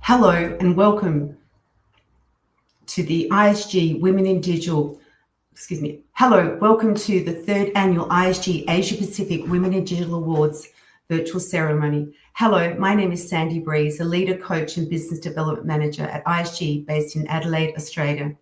Hello and welcome to the ISG Women in Digital, welcome to the third annual ISG Asia Pacific Women in Digital Awards virtual ceremony. Hello, my name is Sandy Breeze, a leader, coach and business development manager at ISG based in Adelaide, Australia.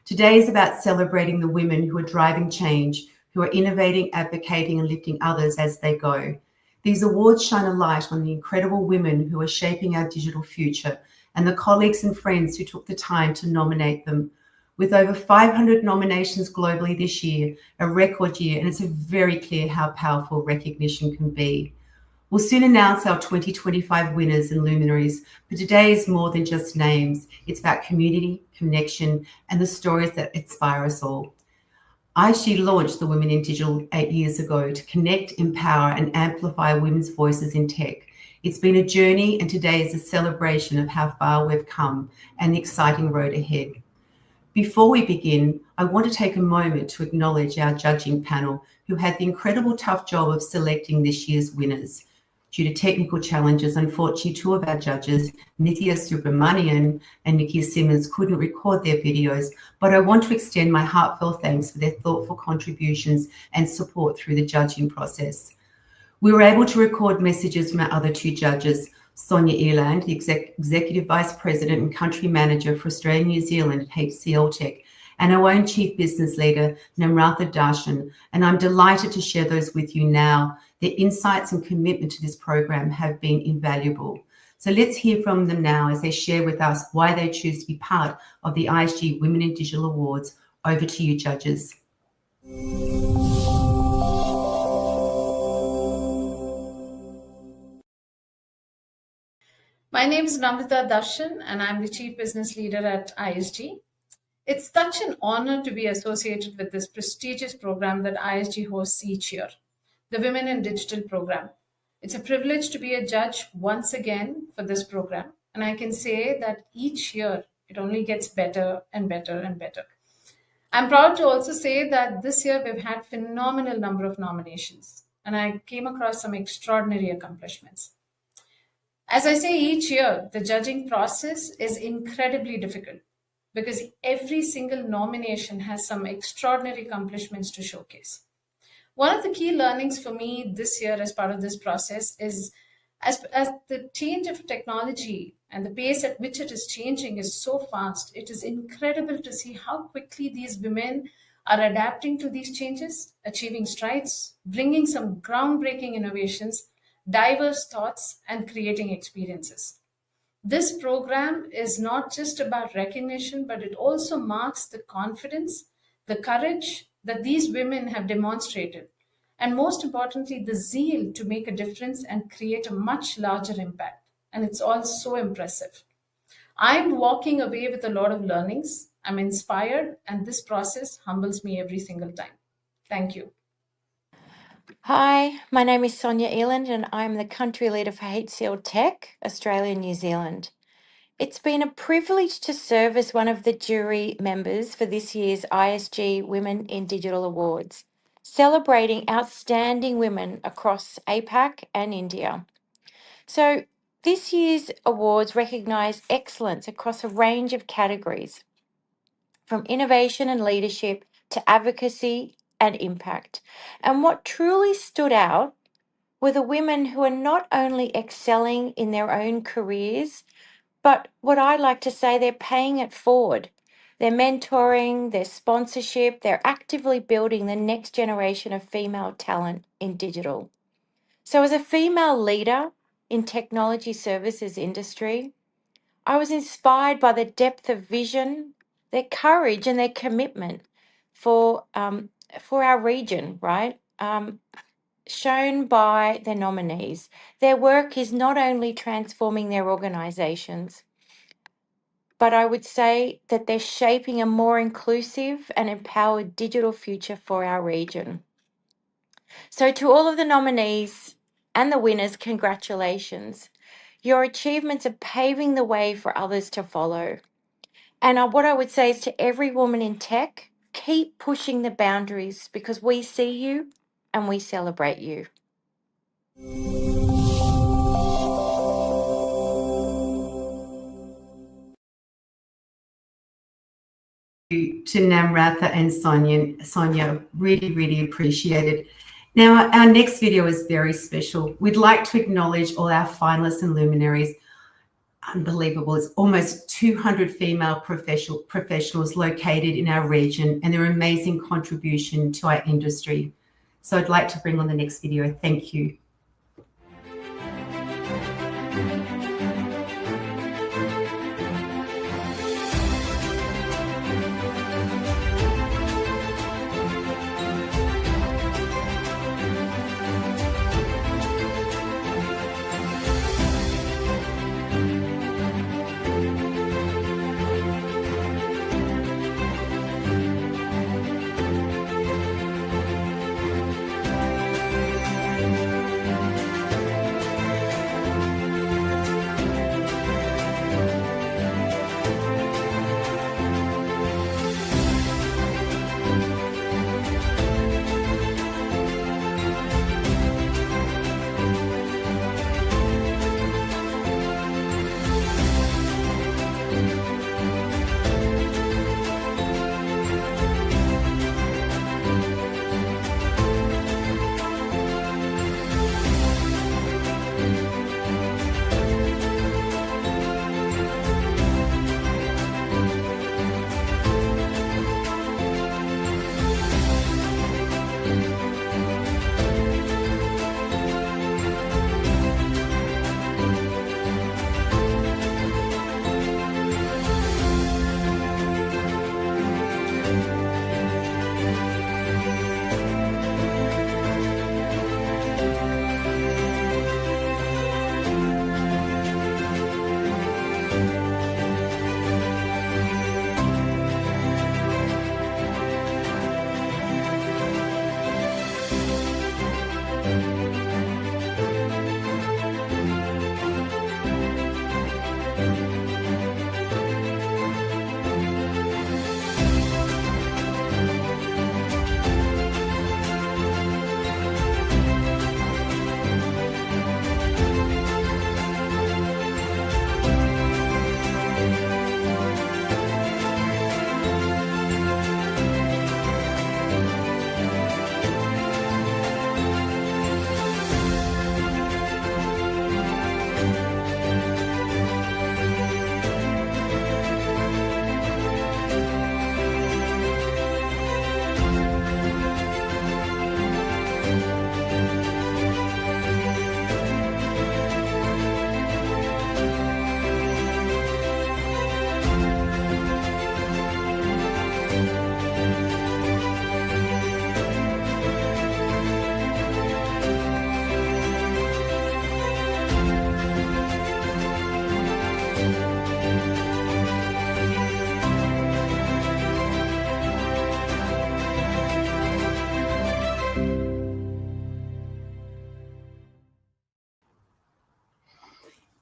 Today is about celebrating the women who are driving change, who are innovating, advocating and lifting others as they go. These awards shine a light on the incredible women who are shaping our digital future and the colleagues and friends who took the time to nominate them. With over 500 nominations globally this year, a record year, and it's very clear how powerful recognition can be. We'll soon announce our 2025 winners and luminaries, but today is more than just names. It's about community, connection, and the stories that inspire us all. ISG launched the Women in Digital 8 years ago to connect, empower, and amplify women's voices in tech. It's been a journey, and today is a celebration of how far we've come and the exciting road ahead. Before we begin, I want to take a moment to acknowledge our judging panel, who had the incredible tough job of selecting this year's winners. Due to technical challenges, unfortunately, two of our judges, Nithya Subramanian and Nikki Simmons, couldn't record their videos, but I want to extend my heartfelt thanks for their thoughtful contributions and support through the judging process. We were able to record messages from our other two judges, Sonia Eland, the Executive Vice President and Country Manager for Australia and New Zealand at HCL Tech, and our own Chief Business Leader, Namratha Darshan, and I'm delighted to share those with you now. Their insights and commitment to this program have been invaluable. So let's hear from them now as they share with us why they choose to be part of the ISG Women in Digital Awards. Over to you, judges. My name is Namratha Darshan, and I'm the Chief Business Leader at ISG. It's such an honor to be associated with this prestigious program that ISG hosts each year, the Women in Digital program. It's a privilege to be a judge once again for this program, and I can say that each year it only gets better and better and better. I'm proud to also say that this year we've had phenomenal number of nominations, and I came across some extraordinary accomplishments. As I say each year, the judging process is incredibly difficult because every single nomination has some extraordinary accomplishments to showcase. One of the key learnings for me this year as part of this process is as the change of technology and the pace at which it is changing is so fast, it is incredible to see how quickly these women are adapting to these changes, achieving strides, bringing some groundbreaking innovations, diverse thoughts, and creating experiences. This program is not just about recognition, but it also marks the confidence, the courage that these women have demonstrated, and most importantly, the zeal to make a difference and create a much larger impact. And it's all so impressive. I'm walking away with a lot of learnings. I'm inspired, and this process humbles me every single time. Thank you. Hi, my name is Sonia Eland and I'm the Country Leader for HCL Tech, Australia and New Zealand. It's been a privilege to serve as one of the jury members for this year's ISG Women in Digital Awards, celebrating outstanding women across APAC and India. So this year's awards recognise excellence across a range of categories, from innovation and leadership to advocacy and impact. And what truly stood out were the women who are not only excelling in their own careers, but what I like to say, they're paying it forward. They're mentoring, their sponsorship, they're actively building the next generation of female talent in digital. So as a female leader in technology services industry, I was inspired by the depth of vision, their courage and their commitment for our region, right? Shown by their nominees. Their work is not only transforming their organisations, but I would say that they're shaping a more inclusive and empowered digital future for our region. So to all of the nominees and the winners, congratulations. Your achievements are paving the way for others to follow. And what I would say is to every woman in tech, keep pushing the boundaries because we see you and we celebrate you. to Namratha and Sonia. Really, really appreciate it. Now, our next video is very special. We'd like to acknowledge all our finalists and luminaries. Unbelievable. It's almost 200 female professionals located in our region and their amazing contribution to our industry. So I'd like to bring on the next video. Thank you.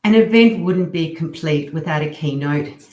An event wouldn't be complete without a keynote.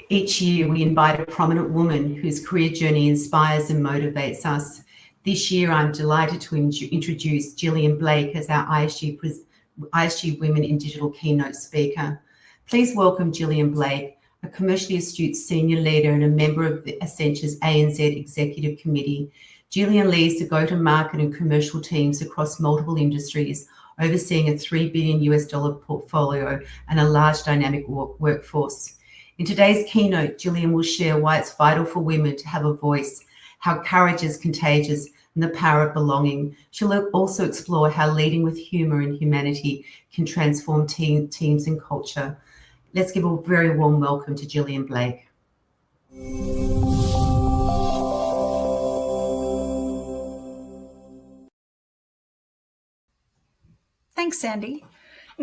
Each year, we invite a prominent woman whose career journey inspires and motivates us. This year, I'm delighted to introduce Gillian Blake as our ISG Women in Digital keynote speaker. Please welcome Gillian Blake, a commercially astute senior leader and a member of the Accenture's ANZ Executive Committee. Gillian leads the go-to-market and commercial teams across multiple industries, overseeing a $3 billion portfolio and a large dynamic workforce. In today's keynote, Gillian will share why it's vital for women to have a voice, how courage is contagious, and the power of belonging. She'll also explore how leading with humor and humanity can transform teams and culture. Let's give a very warm welcome to Gillian Blake. Thanks, Sandy.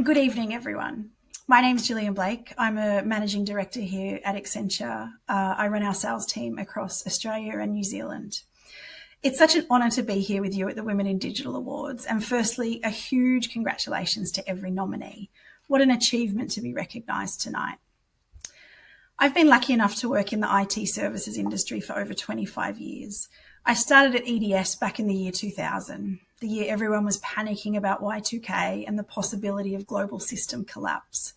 Good evening, everyone. My name is Gillian Blake. I'm a managing director here at Accenture. I run our sales team across Australia and New Zealand. It's such an honour to be here with you at the Women in Digital Awards. And firstly, a huge congratulations to every nominee. What an achievement to be recognised tonight. I've been lucky enough to work in the IT services industry for over 25 years. I started at EDS back in the year 2000, the year everyone was panicking about Y2K and the possibility of global system collapse.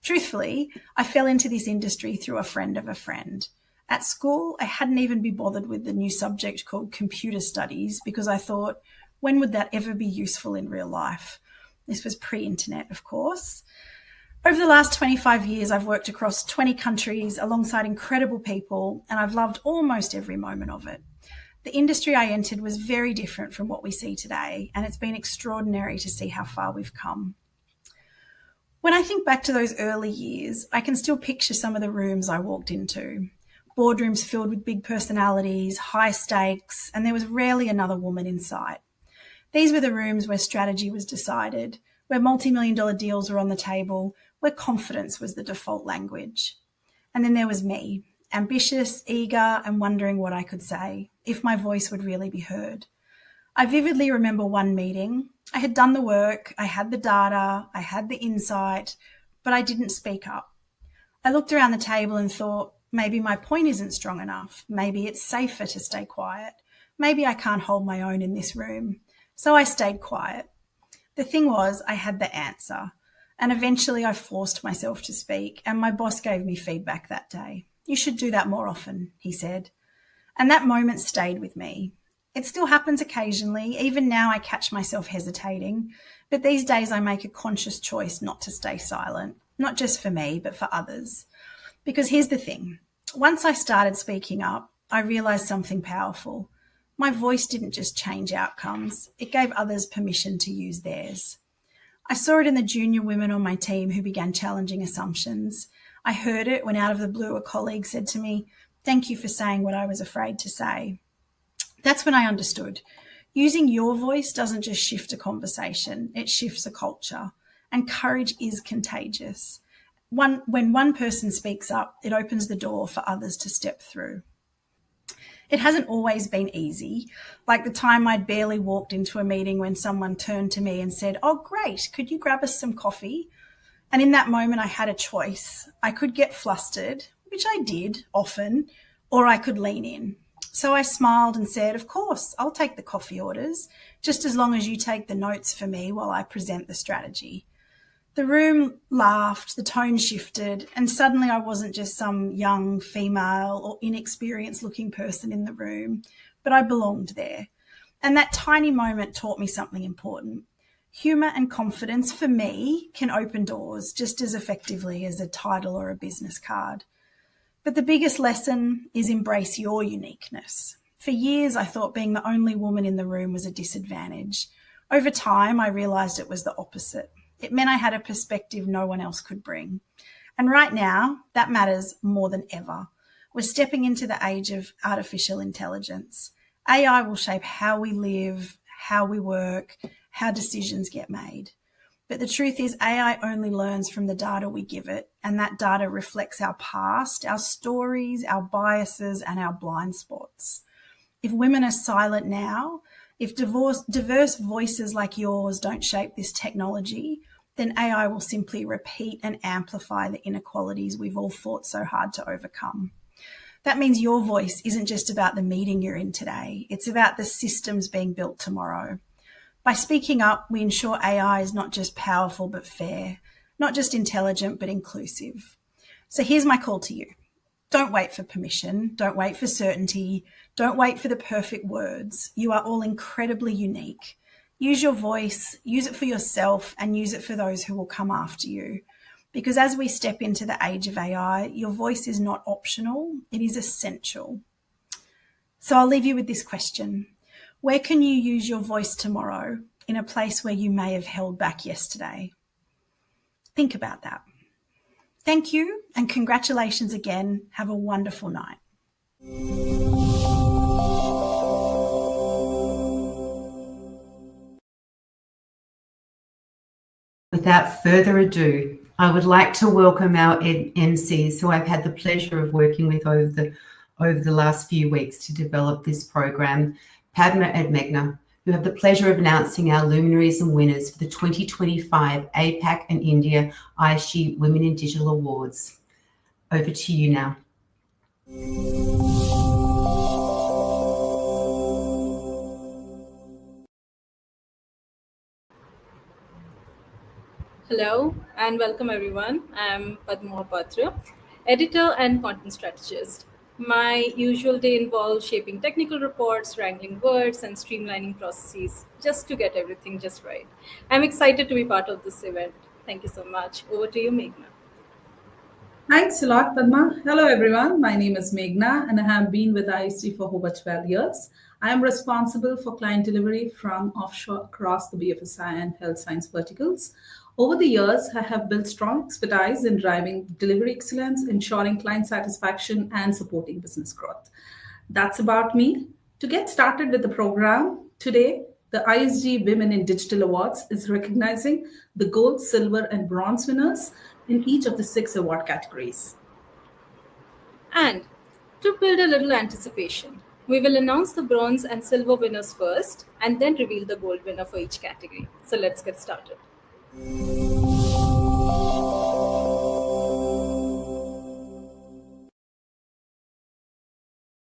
Truthfully, I fell into this industry through a friend of a friend. At school, I hadn't even been bothered with the new subject called computer studies because I thought, when would that ever be useful in real life? This was pre-internet, of course. Over the last 25 years, I've worked across 20 countries alongside incredible people, and I've loved almost every moment of it. The industry I entered was very different from what we see today, and it's been extraordinary to see how far we've come. When I think back to those early years, I can still picture some of the rooms I walked into. Boardrooms filled with big personalities, high stakes, and there was rarely another woman in sight. These were the rooms where strategy was decided, where multi-million-dollar deals were on the table, where confidence was the default language. And then there was me, ambitious, eager, and wondering what I could say, if my voice would really be heard. I vividly remember one meeting. I had done the work, I had the data, I had the insight, but I didn't speak up. I looked around the table and thought, maybe my point isn't strong enough. Maybe it's safer to stay quiet. Maybe I can't hold my own in this room. So I stayed quiet. The thing was, I had the answer. And eventually I forced myself to speak, and my boss gave me feedback that day. You should do that more often, he said. And that moment stayed with me. It still happens occasionally. Even now I catch myself hesitating. But these days I make a conscious choice not to stay silent, not just for me, but for others. Because here's the thing. Once I started speaking up, I realized something powerful. My voice didn't just change outcomes. It gave others permission to use theirs. I saw it in the junior women on my team who began challenging assumptions. I heard it when out of the blue a colleague said to me, "Thank you for saying what I was afraid to say." That's when I understood. Using your voice doesn't just shift a conversation, it shifts a culture. And courage is contagious. When one person speaks up, it opens the door for others to step through. It hasn't always been easy, like the time I'd barely walked into a meeting when someone turned to me and said, "Oh, great, could you grab us some coffee?" And in that moment, I had a choice. I could get flustered, which I did often, or I could lean in. So I smiled and said, "Of course, I'll take the coffee orders, just as long as you take the notes for me while I present the strategy." The room laughed, the tone shifted, and suddenly I wasn't just some young female or inexperienced looking person in the room, but I belonged there. And that tiny moment taught me something important. Humour and confidence, for me, can open doors just as effectively as a title or a business card. But the biggest lesson is embrace your uniqueness. For years, I thought being the only woman in the room was a disadvantage. Over time, I realised it was the opposite. It meant I had a perspective no one else could bring. And right now, that matters more than ever. We're stepping into the age of artificial intelligence. AI will shape how we live, how we work, how decisions get made. But the truth is, AI only learns from the data we give it, and that data reflects our past, our stories, our biases, and our blind spots. If women are silent now, if diverse voices like yours don't shape this technology, then AI will simply repeat and amplify the inequalities we've all fought so hard to overcome. That means your voice isn't just about the meeting you're in today. It's about the systems being built tomorrow. By speaking up, we ensure AI is not just powerful but fair, not just intelligent but inclusive. So here's my call to you. Don't wait for permission. Don't wait for certainty. Don't wait for the perfect words. You are all incredibly unique. Use your voice, use it for yourself, and use it for those who will come after you. Because as we step into the age of AI, your voice is not optional, it is essential. So I'll leave you with this question. Where can you use your voice tomorrow in a place where you may have held back yesterday? Think about that. Thank you, and congratulations again. Have a wonderful night. Without further ado, I would like to welcome our MCs who I've had the pleasure of working with over the last few weeks to develop this program, Padma and Meghna, who have the pleasure of announcing our luminaries and winners for the 2025 APAC and India ISG Women in Digital Awards. Over to you now. Hello and welcome everyone. I'm Padma Patra, editor and content strategist. My usual day involves shaping technical reports, wrangling words, and streamlining processes just to get everything just right. I'm excited to be part of this event. Thank you so much. Over to you, Meghna. Thanks a lot, Padma. Hello, everyone. My name is Meghna, and I have been with ISG for over 12 years. I am responsible for client delivery from offshore across the BFSI and health science verticals. Over the years, I have built strong expertise in driving delivery excellence, ensuring client satisfaction, and supporting business growth. That's about me. To get started with the program, today, the ISG Women in Digital Awards is recognizing the gold, silver, and bronze winners in each of the 6 award categories. And to build a little anticipation, we will announce the bronze and silver winners first and then reveal the gold winner for each category. So let's get started.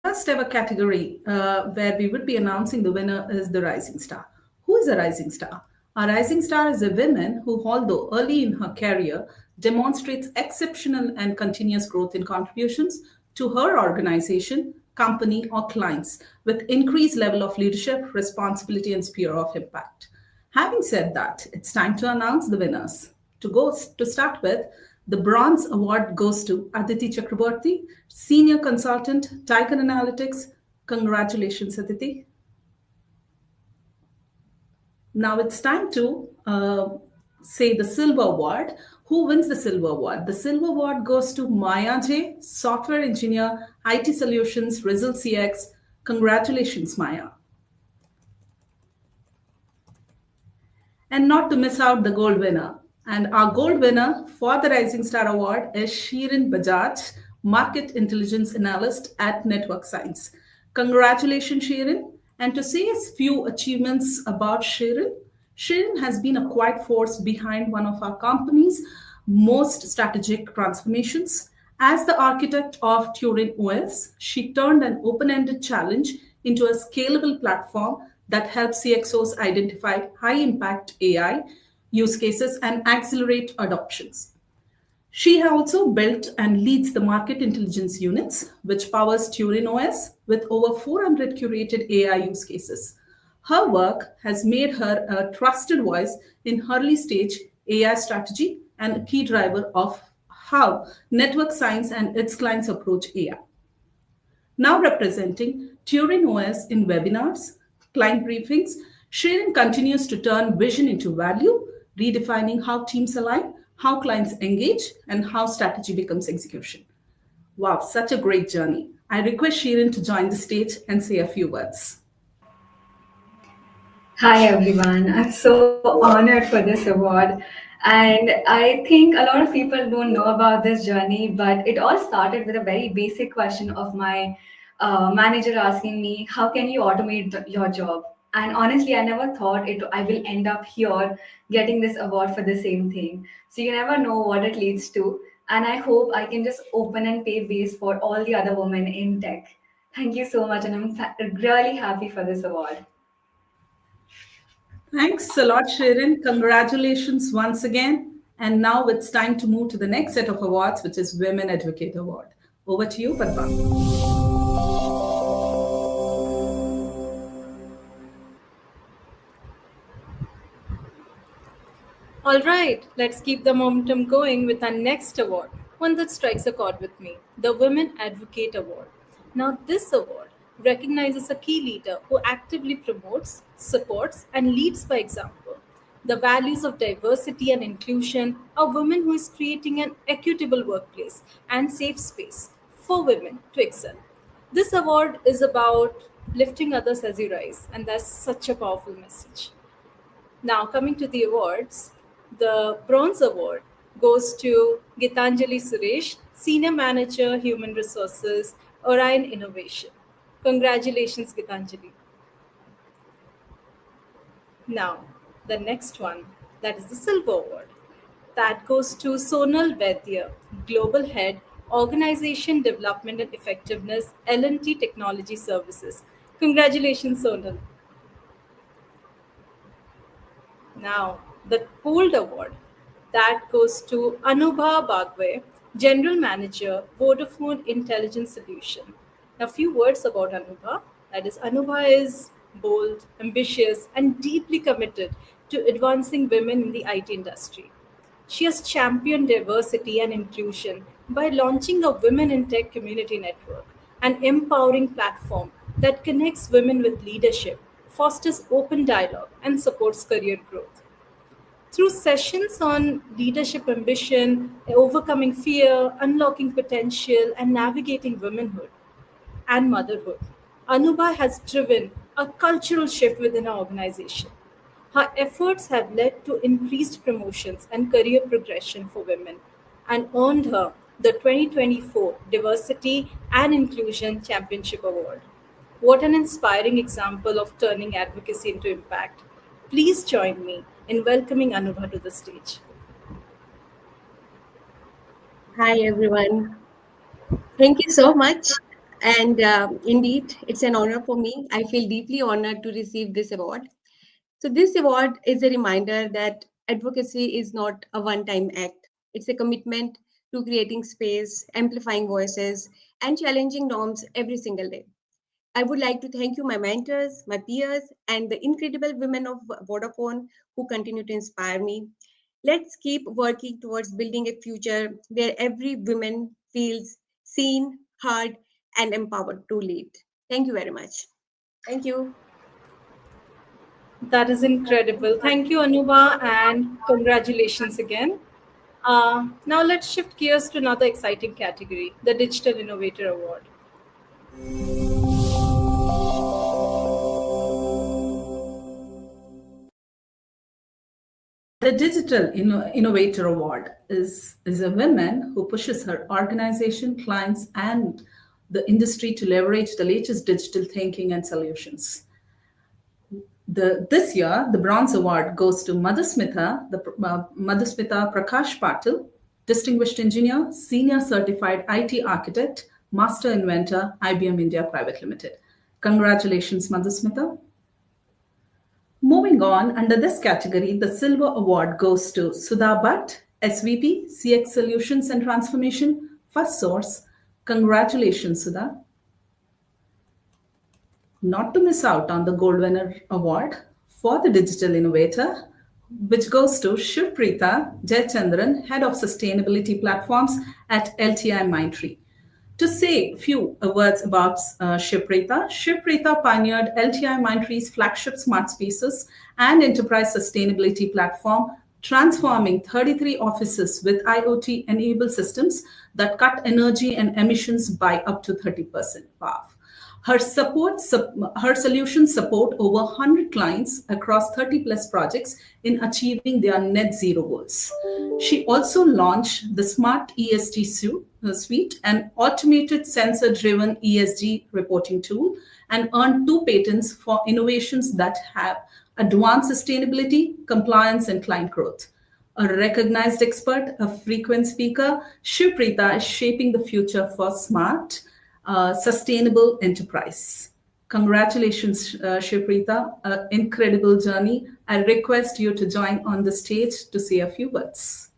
First ever category where we would be announcing the winner is the Rising Star. Who is a Rising Star? A Rising Star is a woman who, although early in her career, demonstrates exceptional and continuous growth in contributions to her organization, company, or clients with increased level of leadership, responsibility, and sphere of impact. Having said that, it's time to announce the winners. To start with, the Bronze Award goes to Aditi Chakraborty, Senior Consultant, Tiger Analytics. Congratulations, Aditi. Now it's time to say the Silver Award. Who wins the Silver Award? The Silver Award goes to Maya J, Software Engineer, IT Solutions, Result CX. Congratulations, Maya. And not to miss out the gold winner. And our gold winner for the Rising Star Award is Shirin Bajaj, Market Intelligence Analyst at Network Science. Congratulations, Shirin. And to say a few achievements about Shirin, Shirin has been a quiet force behind one of our company's most strategic transformations. As the architect of Turin OS, she turned an open-ended challenge into a scalable platform that helps CXOs identify high-impact AI use cases and accelerate adoptions. She also built and leads the market intelligence units, which powers Turin OS with over 400 curated AI use cases. Her work has made her a trusted voice in early stage AI strategy and a key driver of how network science and its clients approach AI. Now representing Turin OS in webinars, client briefings, Sharon continues to turn vision into value, redefining how teams align, how clients engage, and how strategy becomes execution. Wow, such a great journey. I request Sharon to join the stage and say a few words. Hi everyone, I'm so honored for this award. And I think a lot of people don't know about this journey, but it all started with a very basic question of my manager asking me, how can you automate your job? And honestly, I never thought I will end up here getting this award for the same thing. So you never know what it leads to. And I hope I can just open and pave ways for all the other women in tech. Thank you so much, and I'm really happy for this award. Thanks a lot, Sharon. Congratulations once again. And now it's time to move to the next set of awards, which is Women Advocate Award. Over to you, Padma. All right, let's keep the momentum going with our next award, one that strikes a chord with me, the Women Advocate Award. Now, this award recognizes a key leader who actively promotes, supports, and leads by example. The values of diversity and inclusion, a woman who is creating an equitable workplace and safe space for women to excel. This award is about lifting others as you rise, and that's such a powerful message. Now, coming to the awards, the Bronze Award goes to Gitanjali Suresh, Senior Manager, Human Resources, Orion Innovation. Congratulations, Gitanjali. Now, the next one, that is the Silver Award. That goes to Sonal Vaidya, Global Head, Organization Development and Effectiveness, L&T Technology Services. Congratulations, Sonal. Now, the Gold Award that goes to Anubha Bagwe, General Manager, Vodafone Intelligence Solution. A few words about Anubha. That is, Anubha is bold, ambitious, and deeply committed to advancing women in the IT industry. She has championed diversity and inclusion by launching a Women in Tech community network, an empowering platform that connects women with leadership, fosters open dialogue, and supports career growth. Through sessions on leadership ambition, overcoming fear, unlocking potential, and navigating womanhood and motherhood, Anuba has driven a cultural shift within our organization. Her efforts have led to increased promotions and career progression for women and earned her the 2024 Diversity and Inclusion Championship Award. What an inspiring example of turning advocacy into impact. Please join me in welcoming Anubha to the stage. Hi, everyone. Thank you so much. And indeed, it's an honor for me. I feel deeply honored to receive this award. So, this award is a reminder that advocacy is not a one time act, it's a commitment to creating space, amplifying voices, and challenging norms every single day. I would like to thank you, my mentors, my peers, and the incredible women of Vodafone who continue to inspire me. Let's keep working towards building a future where every woman feels seen, heard, and empowered to lead. Thank you very much. Thank you. That is incredible. Thank you, Anuba, and congratulations again. Now, let's shift gears to another exciting category, the Digital Innovator Award. The Digital Innovator Award is a woman who pushes her organization, clients, and the industry to leverage the latest digital thinking and solutions. This year, the Bronze Award goes to Madhusmita Prakash Patil, Distinguished Engineer, Senior Certified IT Architect, Master Inventor, IBM India Private Limited. Congratulations, Madhusmita. Moving on, under this category, the Silver Award goes to Sudha Bhatt, SVP, CX Solutions and Transformation, First Source. Congratulations, Sudha. Not to miss out on the Gold Winner Award for the Digital Innovator, which goes to Shivpreeta Jayachandran, Head of Sustainability Platforms at LTI Mindtree. To say a few words about Shivpreeta pioneered LTI Mindtree's flagship smart spaces and enterprise sustainability platform, transforming 33 offices with IoT-enabled systems that cut energy and emissions by up to 30%. Wow. Her solutions support over 100 clients across 30 plus projects in achieving their net zero goals. She also launched the Smart ESG Suite, an automated sensor-driven ESG reporting tool, and earned 2 patents for innovations that have advanced sustainability, compliance, and client growth. A recognized expert, a frequent speaker, Shivpreeta is shaping the future for smart, sustainable enterprise. Congratulations, Shivpreeta, an incredible journey. I request you to join on the stage to say a few words.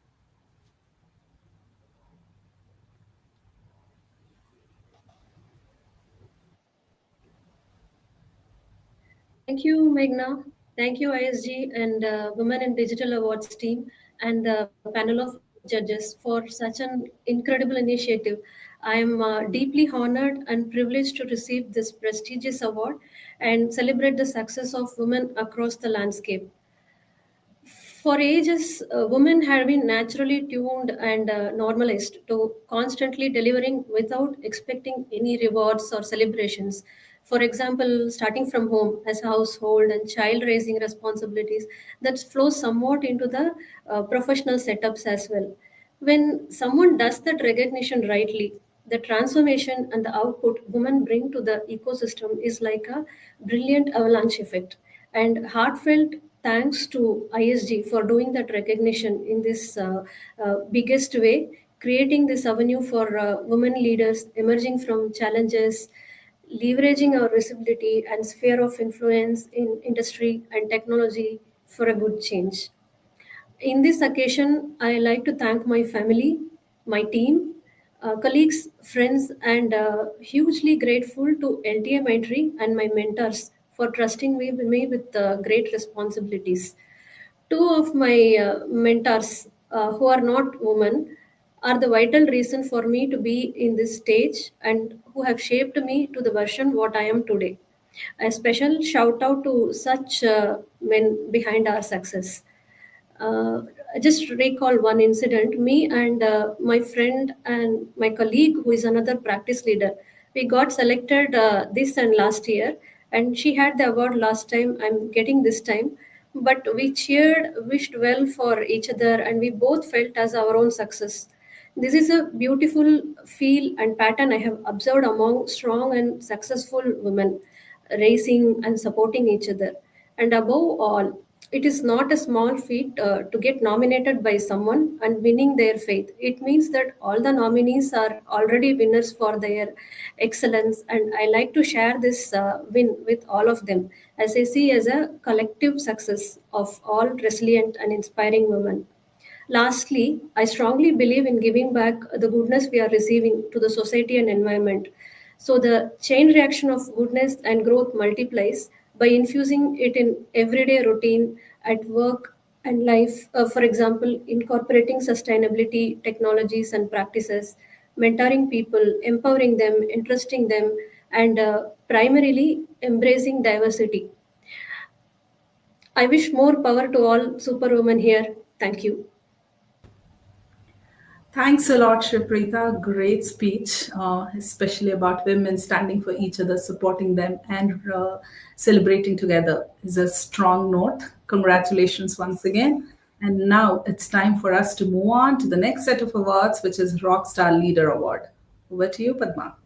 Thank you, Meghna. Thank you, ISG and Women in Digital Awards team and the panel of judges for such an incredible initiative. I am deeply honored and privileged to receive this prestigious award and celebrate the success of women across the landscape. For ages, women have been naturally tuned and normalized to constantly delivering without expecting any rewards or celebrations. For example, starting from home as household and child raising responsibilities that flow somewhat into the professional setups as well. When someone does that recognition rightly, the transformation and the output women bring to the ecosystem is like a brilliant avalanche effect. And heartfelt thanks to ISG for doing that recognition in this biggest way, creating this avenue for women leaders emerging from challenges, leveraging our visibility and sphere of influence in industry and technology for a good change. In this occasion, I like to thank my family, my team, colleagues, friends, and hugely grateful to LTI Maitri and my mentors for trusting me with great responsibilities. Two of my mentors, who are not women, are the vital reason for me to be in this stage and who have shaped me to the version what I am today. A special shout out to such men behind our success. I just recall one incident. Me and my friend and my colleague, who is another practice leader, we got selected this and last year, and she had the award last time. I'm getting this time, but we cheered, wished well for each other, and we both felt as our own success. This is a beautiful feel and pattern I have observed among strong and successful women, raising and supporting each other. And above all, it is not a small feat to get nominated by someone and winning their faith. It means that all the nominees are already winners for their excellence, and I like to share this win with all of them, as I see as a collective success of all resilient and inspiring women. Lastly, I strongly believe in giving back the goodness we are receiving to the society and environment. So the chain reaction of goodness and growth multiplies by infusing it in everyday routine at work and life. For example, incorporating sustainability technologies and practices, mentoring people, empowering them, interesting them, and primarily embracing diversity. I wish more power to all superwomen here. Thank you. Thanks a lot, Shriprita. Great speech, especially about women standing for each other, supporting them, and celebrating together is a strong note. Congratulations once again. And now it's time for us to move on to the next set of awards, which is Rockstar Leader Award. Over to you, Padma.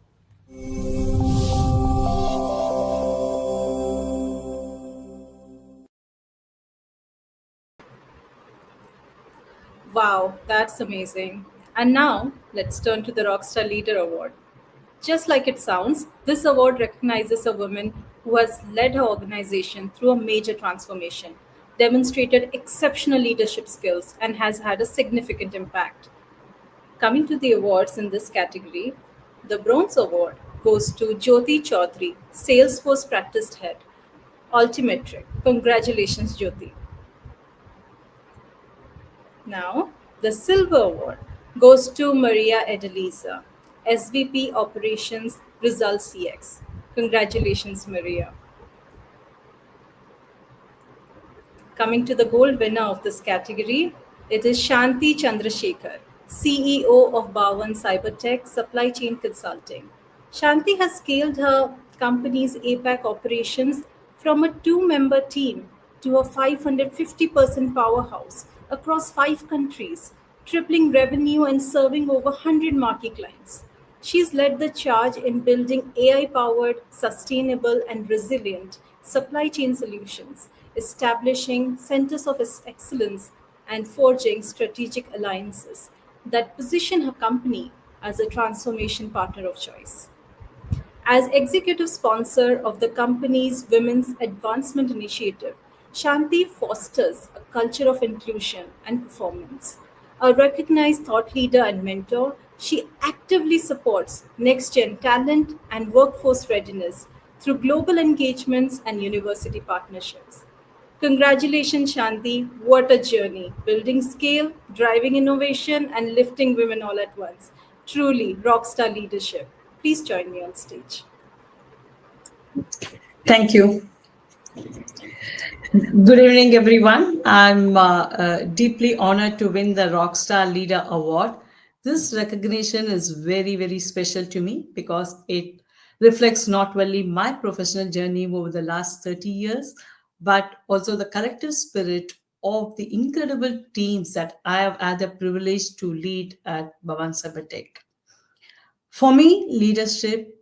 Wow, that's amazing. And now, let's turn to the Rockstar Leader Award. Just like it sounds, this award recognizes a woman who has led her organization through a major transformation, demonstrated exceptional leadership skills, and has had a significant impact. Coming to the awards in this category, the Bronze Award goes to Jyoti Chaudhary, Salesforce Practice Head, Altimetric. Congratulations, Jyoti. Now, the Silver Award goes to Maria Edelisa, SVP Operations Results CX. Congratulations, Maria. Coming to the gold winner of this category, it is Shanti Chandrasekhar, CEO of Bhavan Cybertech Supply Chain Consulting. Shanti has scaled her company's APAC operations from a two-member team to a 550% powerhouse across 5 countries, tripling revenue and serving over 100 marquee clients. She's led the charge in building AI powered, sustainable, and resilient supply chain solutions, establishing centers of excellence, and forging strategic alliances that position her company as a transformation partner of choice. As executive sponsor of the company's Women's Advancement Initiative, Shanti fosters a culture of inclusion and performance. A recognized thought leader and mentor, she actively supports next gen talent and workforce readiness through global engagements and university partnerships. Congratulations, Shanti. What a journey. Building scale, driving innovation, and lifting women all at once. Truly, rockstar leadership. Please join me on stage. Thank you. Good evening, everyone. I'm deeply honored to win the Rockstar Leader Award. This recognition is very, very special to me because it reflects not only my professional journey over the last 30 years, but also the collective spirit of the incredible teams that I have had the privilege to lead at Bhavan Cybertech. For me, leadership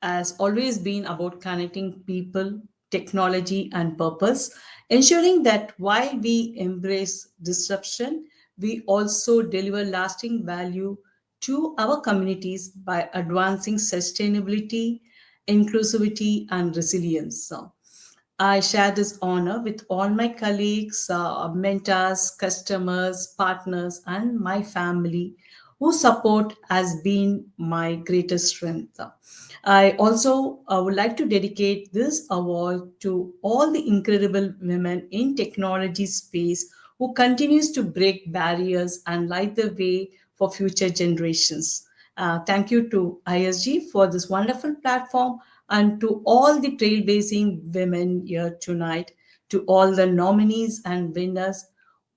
has always been about connecting people, technology, and purpose, ensuring that while we embrace disruption, we also deliver lasting value to our communities by advancing sustainability, inclusivity, and resilience. So, I share this honor with all my colleagues, mentors, customers, partners, and my family whose support has been my greatest strength. I also would like to dedicate this award to all the incredible women in technology space who continues to break barriers and light the way for future generations. Thank you to ISG for this wonderful platform and to all the trailblazing women here tonight, to all the nominees and winners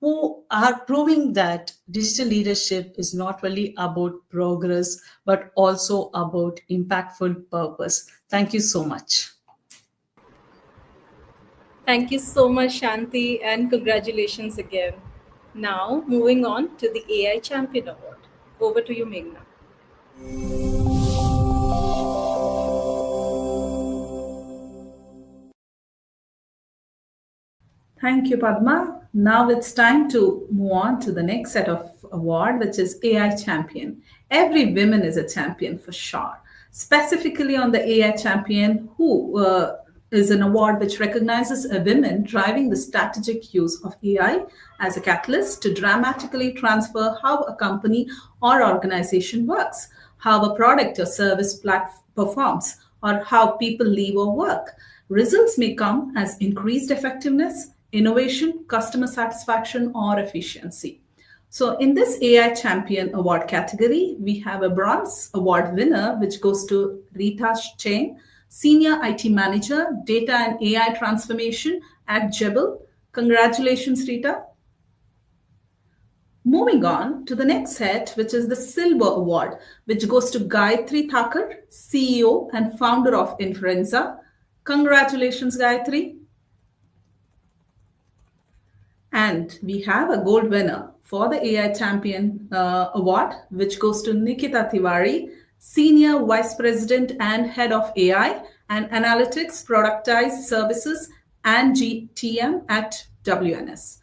who are proving that digital leadership is not only about progress but also about impactful purpose. Thank you so much. Thank you so much, Shanti, and congratulations again. Now, moving on to the AI Champion Award. Over to you, Meghna. Thank you, Padma. Now it's time to move on to the next set of award, which is AI Champion. Every woman is a champion for sure. Specifically on the AI Champion, who is an award which recognizes a woman driving the strategic use of AI as a catalyst to dramatically transfer how a company or organization works, how a product or service performs, or how people live or work. Results may come as increased effectiveness, innovation, customer satisfaction, or efficiency. So, in this AI Champion Award category, we have a Bronze Award winner, which goes to Rita Chain, Senior IT Manager, Data and AI Transformation at Jebel. Congratulations, Rita. Moving on to the next set, which is the Silver Award, which goes to Gayatri Thakur, CEO and founder of Inferenza. Congratulations, Gayatri. And we have a gold winner for the AI Champion Award, which goes to Nikita Tiwari, Senior Vice President and Head of AI and Analytics, Productized Services and GTM at WNS.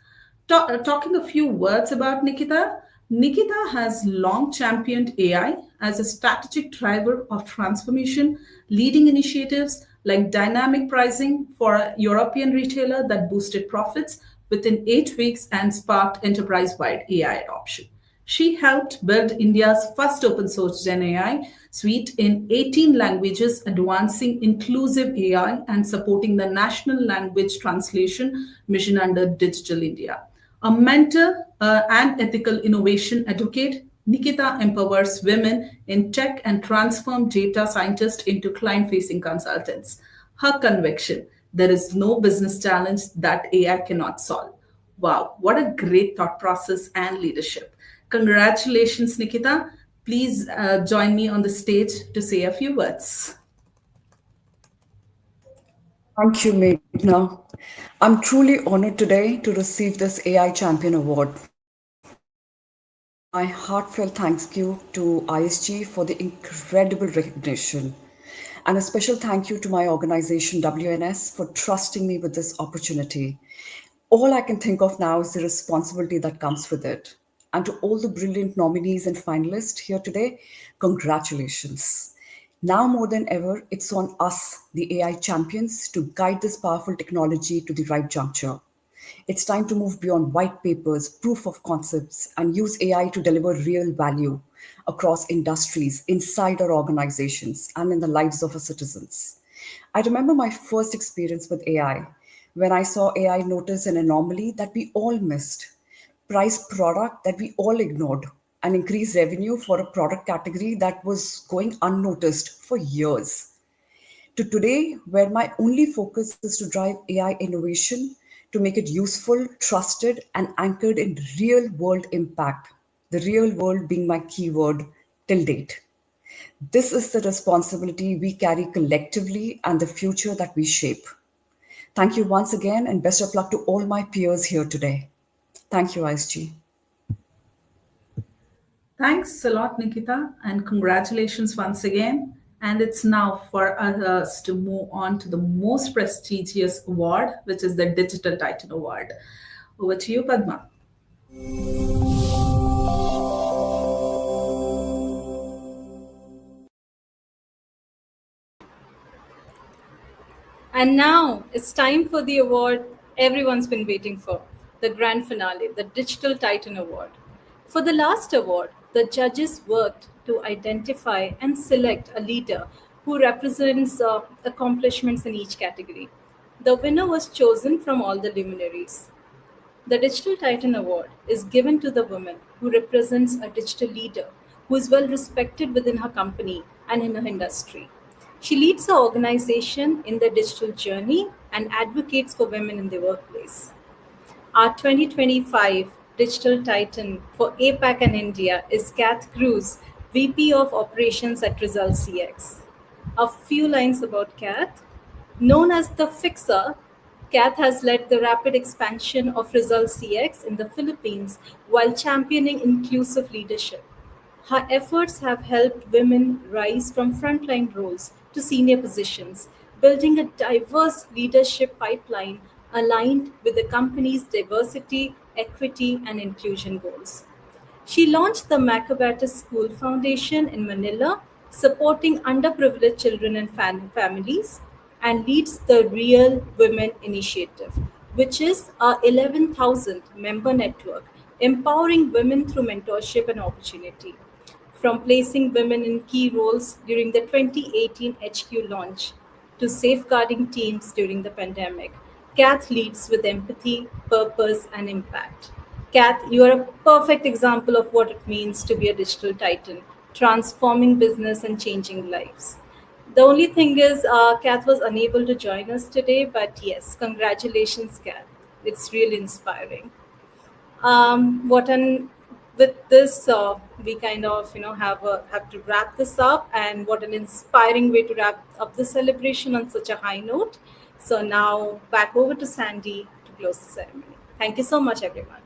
Talking a few words about Nikita, Nikita has long championed AI as a strategic driver of transformation, leading initiatives like dynamic pricing for a European retailer that boosted profits within 8 weeks and sparked enterprise-wide AI adoption. She helped build India's first open source Gen AI suite in 18 languages, advancing inclusive AI and supporting the National Language Translation Mission under Digital India. A mentor and ethical innovation advocate, Nikita empowers women in tech and transforms data scientists into client-facing consultants. Her conviction: there is no business challenge that AI cannot solve. Wow, what a great thought process and leadership. Congratulations, Nikita. Please join me on the stage to say a few words. Thank you, Meghna. I'm truly honored today to receive this AI Champion Award. My heartfelt thank you to ISG for the incredible recognition. And a special thank you to my organization, WNS, for trusting me with this opportunity. All I can think of now is the responsibility that comes with it. And to all the brilliant nominees and finalists here today, congratulations. Now more than ever, it's on us, the AI champions, to guide this powerful technology to the right juncture. It's time to move beyond white papers, proof of concepts, and use AI to deliver real value across industries, inside our organizations, and in the lives of our citizens. I remember my first experience with AI when I saw AI notice an anomaly that we all missed, price product that we all ignored, and increase revenue for a product category that was going unnoticed for years. To today, where my only focus is to drive AI innovation, to make it useful, trusted, and anchored in real world impact, the real world being my keyword till date. This is the responsibility we carry collectively and the future that we shape. Thank you once again, and best of luck to all my peers here today. Thank you, ISG. Thanks a lot, Nikita, and congratulations once again. And it's now for us to move on to the most prestigious award, which is the Digital Titan Award. Over to you, Padma. And now it's time for the award everyone's been waiting for, the grand finale, the Digital Titan Award. For the last award, The judges worked to identify and select a leader who represents accomplishments in each category. The winner was chosen from all the luminaries. The Digital Titan Award is given to the woman who represents a digital leader who is well respected within her company and in her industry. She leads her organization in their digital journey and advocates for women in the workplace. Our 2025 Digital Titan for APAC and India is Kath Cruz, VP of Operations at Result CX. A few lines about Kath. Known as the Fixer, Kath has led the rapid expansion of Result CX in the Philippines while championing inclusive leadership. Her efforts have helped women rise from frontline roles to senior positions, building a diverse leadership pipeline aligned with the company's diversity, equity, and inclusion goals. She launched the Macabata School Foundation in Manila, supporting underprivileged children and families, and leads the Real Women Initiative, which is a 11,000 member network empowering women through mentorship and opportunity. From placing women in key roles during the 2018 HQ launch to safeguarding teams during the pandemic, Kath leads with empathy, purpose, and impact. Kath, you are a perfect example of what it means to be a digital titan, transforming business and changing lives. The only thing is, Kath was unable to join us today, but yes, congratulations, Kath. It's really inspiring. What an with this we kind of have to wrap this up, and what an inspiring way to wrap up the celebration on such a high note. So now back over to Sandy to close the ceremony. Thank you so much, everyone.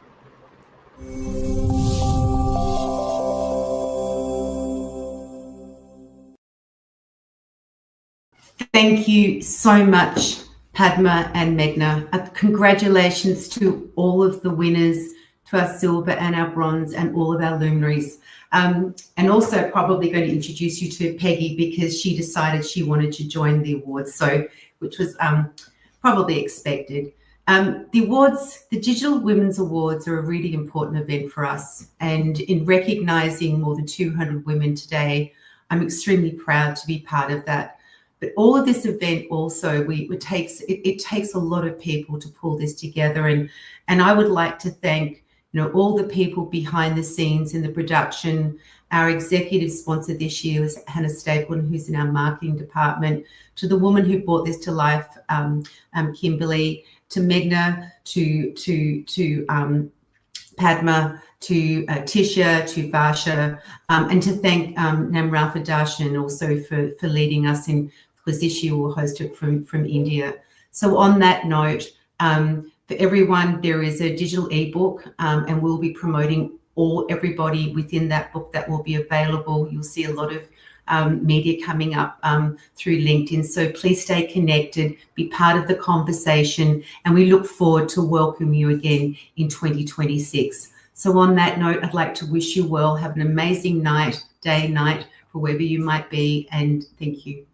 Thank you so much, Padma and Meghna. Congratulations to all of the winners, to our silver and our bronze and all of our luminaries. And also probably going to introduce you to Peggy, because she decided she wanted to join the awards, which was probably expected. The awards, the Digital Women's Awards, are a really important event for us. And in recognising more than 200 women today, I'm extremely proud to be part of that. But all of this event also, it takes a lot of people to pull this together. And I would like to thank all the people behind the scenes in the production. Our executive sponsor this year was Hannah Stapleton, who's in our marketing department, to the woman who brought this to life, Kimberly, to Meghna, to Padma, to Tisha, to Varsha, and to thank Namratha Darshan also for leading us in, because this year we'll host it from India. So on that note, for everyone, there is a digital ebook, and we'll be promoting everybody within that book that will be available. You'll see a lot of media coming up through LinkedIn. So please stay connected, be part of the conversation, and we look forward to welcome you again in 2026. So on that note, I'd like to wish you well. Have an amazing day, night, for wherever you might be, and thank you.